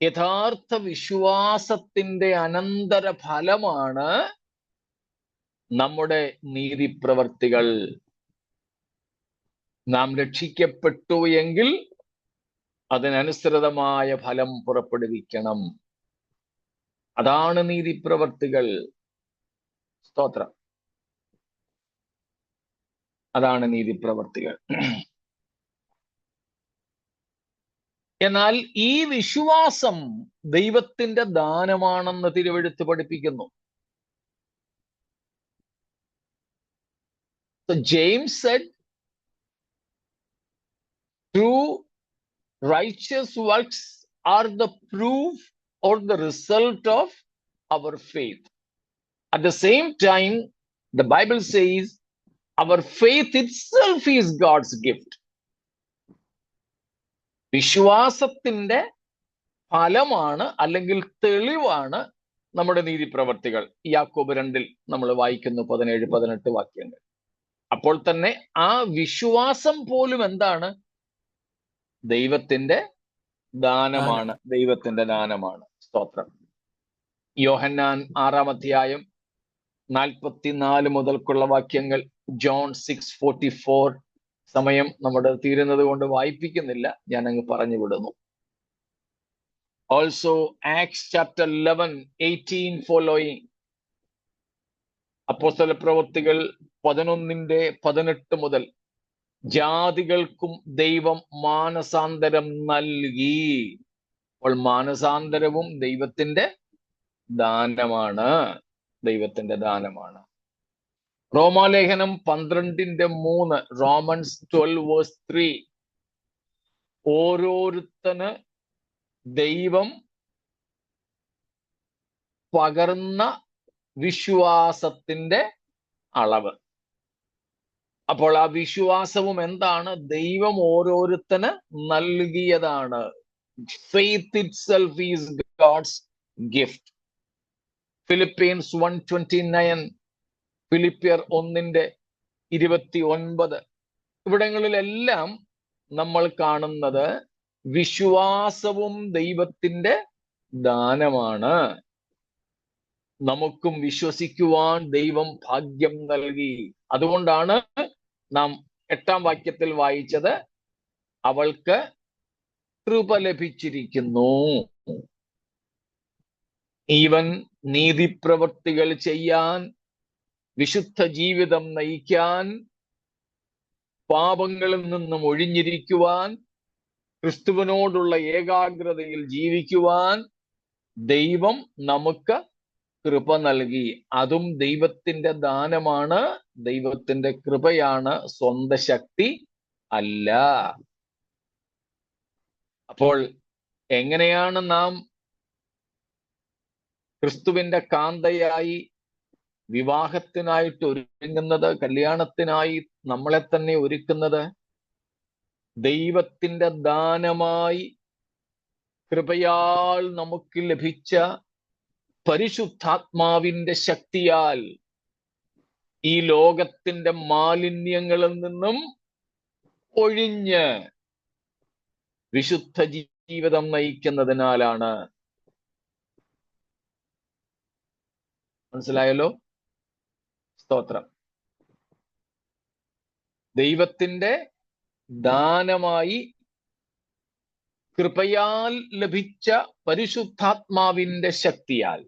യഥാർത്ഥ വിശ്വാസത്തിന്റെ അനന്തര ഫലമാണ് നമ്മുടെ നീതിപ്രവർത്തികൾ. നാം രക്ഷിക്കപ്പെട്ടു എങ്കിൽ അതിനനുസൃതമായ ഫലം പുറപ്പെടുവിക്കണം. അതാണ് നീതിപ്രവർത്തികൾ. സ്തോത്രം. അതാണ് നീതിപ്രവർത്തികൾ. എന്നാൽ ഈ വിശ്വാസം ദൈവത്തിന്റെ ദാനമാണെന്ന് തിരുവെഴുത്ത് പഠിപ്പിക്കുന്നു. So James said, true righteous works are the proof or the result of our faith. At the same time, the Bible says our faith itself is God's gift. വിശ്വാസത്തിന്റെ ഫലമാണ് അല്ലെങ്കിൽ തെളിവാണ് നമ്മുടെ നീതിപ്രവർത്തികൾ. യാക്കോബ് 2-ൽ നമ്മൾ വായിക്കുന്നു 17-18 വാക്യങ്ങൾ. അപ്പോൾ തന്നെ ആ വിശ്വാസം പോലും എന്താണ്? ദൈവത്തിന്റെ ദാനമാണ്. ദൈവത്തിന്റെ ദാനമാണ്. സ്തോത്രം. യോഹന്നാൻ 6-ാം അധ്യായം 44 മുതൽക്കുള്ള വാക്യങ്ങൾ. ജോൺ 6:44. സമയം നമ്മുടെ തീരുന്നത് കൊണ്ട് വായിപ്പിക്കുന്നില്ല, ഞാൻ അങ്ങ് പറഞ്ഞു വിടുന്നു. Also acts chapter 11:18 following. അപ്പോസ്തല പ്രവൃത്തികൾ 11:18 മുതൽ ജാതികൾക്കും ദൈവം മാനസാന്തരം നൽകി. അപ്പോൾ മാനസാന്തരവും ദൈവത്തിന്റെ ദാനമാണ്. ദൈവത്തിന്റെ ദാനമാണ്. റോമാലേഖനം 12:3. റോമൻസ് 12:3. ഓരോരുത്തന് ദൈവം പകർന്ന വിശ്വാസത്തിന്റെ അളവ്. അപ്പോൾ ആ വിശ്വാസവും എന്താണ്? ദൈവം ഓരോരുത്തന് നൽകിയതാണ്. Faith itself is God's gift. Philippians 1:29. ഫിലിപ്പിയർ 1:29. ഇവിടങ്ങളിലെല്ലാം നമ്മൾ കാണുന്നത് വിശ്വാസവും ദൈവത്തിന്റെ ദാനമാണ്. നമുക്കും വിശ്വസിക്കുവാൻ ദൈവം ഭാഗ്യം നൽകി. അതുകൊണ്ടാണ് നാം 8-ാം വാക്യത്തിൽ വായിച്ചത്, അവൾക്ക് കൃപ ലഭിച്ചിരിക്കുന്നു. ഈവൻ നീതിപ്രവൃത്തികൾ ചെയ്യാൻ, വിശുദ്ധ ജീവിതം നയിക്കാൻ, പാപങ്ങളിൽ നിന്നും ഒഴിഞ്ഞിരിക്കുവാൻ, ക്രിസ്തുവിനോടുള്ള ഏകാഗ്രതയിൽ ജീവിക്കുവാൻ ദൈവം നമുക്ക് കൃപ നൽകി. അതും ദൈവത്തിന്റെ ദാനമാണ്, ദൈവത്തിന്റെ കൃപയാണ്, സ്വന്തം ശക്തി അല്ല. അപ്പോൾ എങ്ങനെയാണ് നാം ക്രിസ്തുവിന്റെ കാന്തയായി വിവാഹത്തിനായിട്ട് ഒരുങ്ങുന്നത്, കല്യാണത്തിനായി നമ്മളെ തന്നെ ഒരുക്കുന്നത്? ദൈവത്തിന്റെ ദാനമായി കൃപയാൽ നമുക്ക് ലഭിച്ച പരിശുദ്ധാത്മാവിന്റെ ശക്തിയാൽ ഈ ലോകത്തിന്റെ മാലിന്യങ്ങളിൽ നിന്നും ഒഴിഞ്ഞ് വിശുദ്ധ ജീവിതം നയിക്കുന്നതിനാലാണ്. മനസ്സിലായല്ലോ? സ്തോത്രം. ദൈവത്തിന്റെ ദാനമായി കൃപയാൽ ലഭിച്ച പരിശുദ്ധാത്മാവിന്റെ ശക്തിയാൽ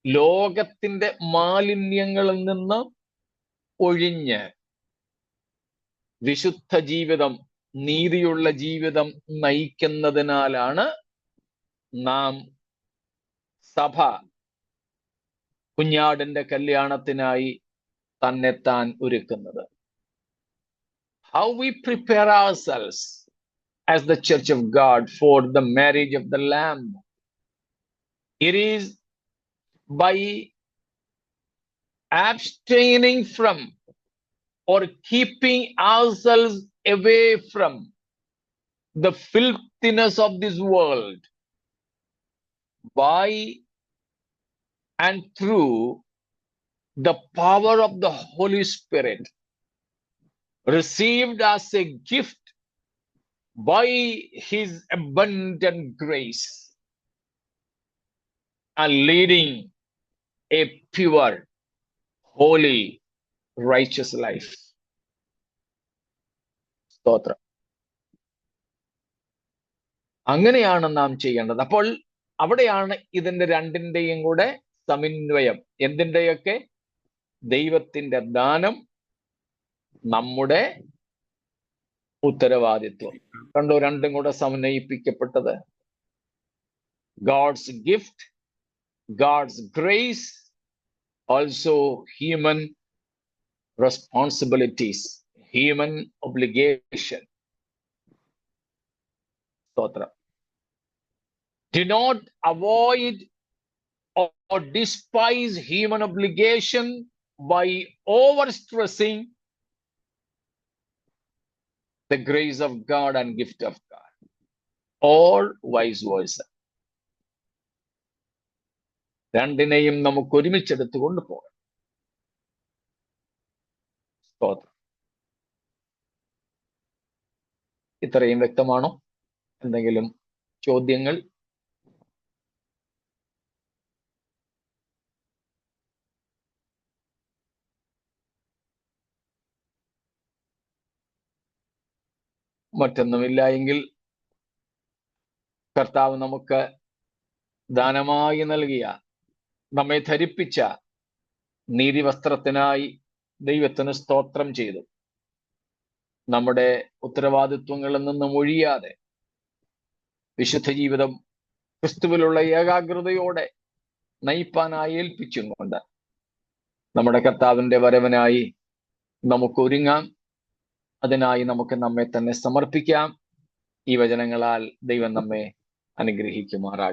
ലോകത്തിന്റെ മാലിന്യങ്ങളിൽ നിന്ന് ഒഴിഞ്ഞ് വിശുദ്ധ ജീവിതം, നീതിയുള്ള ജീവിതം നയിക്കുന്നതിനാലാണ് നാം സഭ കുഞ്ഞാടിന്റെ കല്യാണത്തിനായി തന്നെത്താൻ ഒരുക്കുന്നത്. How we prepare ourselves as the Church of God for the marriage of the Lamb. It is by abstaining from or keeping ourselves away from the filthiness of this world, by and through the power of the Holy Spirit, received as a gift by His abundant grace, and leading a pure, holy, righteous life. സ്തോത്രം. അങ്ങനെയാണ് നാം ചെയ്യേണ്ടത്. അപ്പോൾ അവിടെയാണ് ഇതിന്റെ രണ്ടിന്റെയും കൂടെ സമന്വയം. എന്തിന്റെയൊക്കെ? ദൈവത്തിന്റെ ദാനം, നമ്മുടെ ഉത്തരവാദിത്വം. കണ്ടോ, രണ്ടും കൂടെ സമന്വയിപ്പിക്കപ്പെട്ടത്. God's gift, God's grace, also human responsibilities, human obligation. സ്തോത്രം. Do not avoid or despise human obligation by overstressing the grace of God and gift of God, or vice versa. രണ്ടിനെയും നമുക്ക് ഒരുമിച്ചെടുത്ത് കൊണ്ടുപോകാം. സ്തോത്രം. ഇത്രയും വ്യക്തമാണോ? എന്തെങ്കിലും ചോദ്യങ്ങൾ? മറ്റൊന്നുമില്ല എങ്കിൽ കർത്താവ് നമുക്ക് ദാനമായി നൽകിയ, നമ്മെ ധരിപ്പിച്ച നീതിവസ്ത്രത്തിനായി ദൈവത്തിന് സ്തോത്രം ചെയ്തു. നമ്മുടെ ഉത്തരവാദിത്വങ്ങളിൽ നിന്നും ഒഴിയാതെ വിശുദ്ധ ജീവിതം ക്രിസ്തുവിലുള്ള ഏകാഗ്രതയോടെ നയിപ്പാനായി ഏൽപ്പിച്ചും കൊണ്ട് നമ്മുടെ കർത്താവിന്റെ വരവിനായി നമുക്ക് ഒരുങ്ങാം. അതിനായി നമുക്ക് നമ്മെ തന്നെ സമർപ്പിക്കാം. ഈ വചനങ്ങളാൽ ദൈവം നമ്മെ അനുഗ്രഹിക്കുമാറാകട്ടെ.